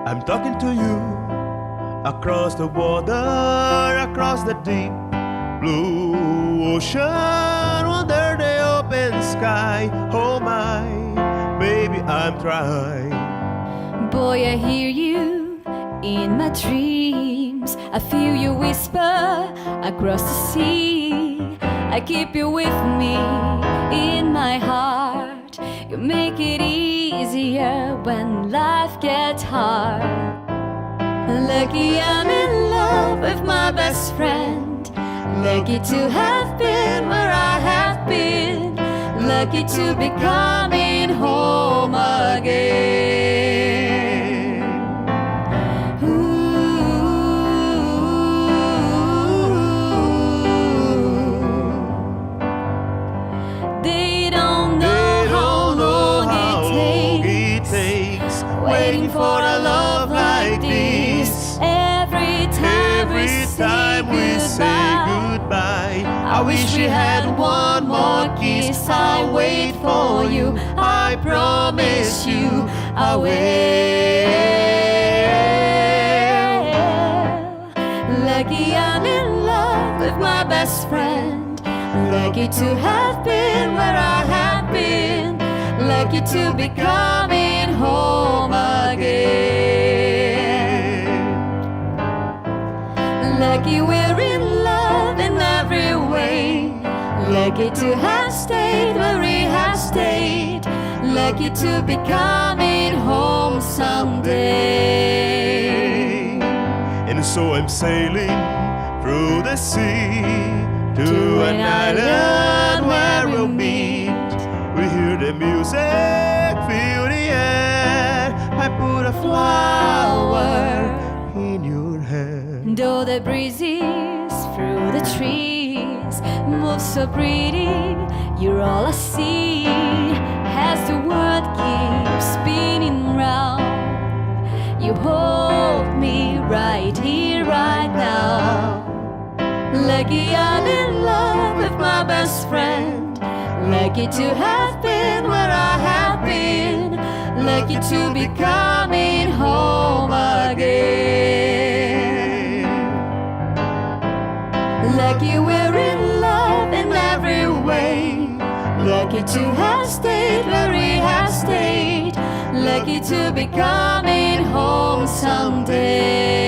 I'm talking to you across the water, across the deep blue ocean, under the open sky. Oh my, baby, I'm trying. Boy, I hear you in my dreams. I feel you whisper across the sea. I keep you with me in my heart. You make it easier when life gets hard. Lucky I'm in love with my best friend. Lucky to have been where I have been. Lucky to be coming home again. They don't know how it takes waiting for a love like this. Every time we say goodbye, I wish we had one more kiss. I'll wait for you, I promise you I will. Lucky I'm in love with my best friend. Lucky to have been where I have been. Lucky to be coming home again. Lucky we're in love in every way. Lucky to have stayed where we have stayed. Lucky to be coming home someday. And so I'm sailing through the sea to an island where we'll meet. We hear the music, feel the air. I put a flower in your hand. Though the breezes through the trees move so pretty, you're all I see. As the world keeps spinning round, you hold me right here, right now. Lucky I'm in love with my best friend. Lucky to have been where I have been. Lucky to be coming home again. Lucky we're in love in every way. Lucky to have stayed where we have stayed. Lucky to be coming home someday.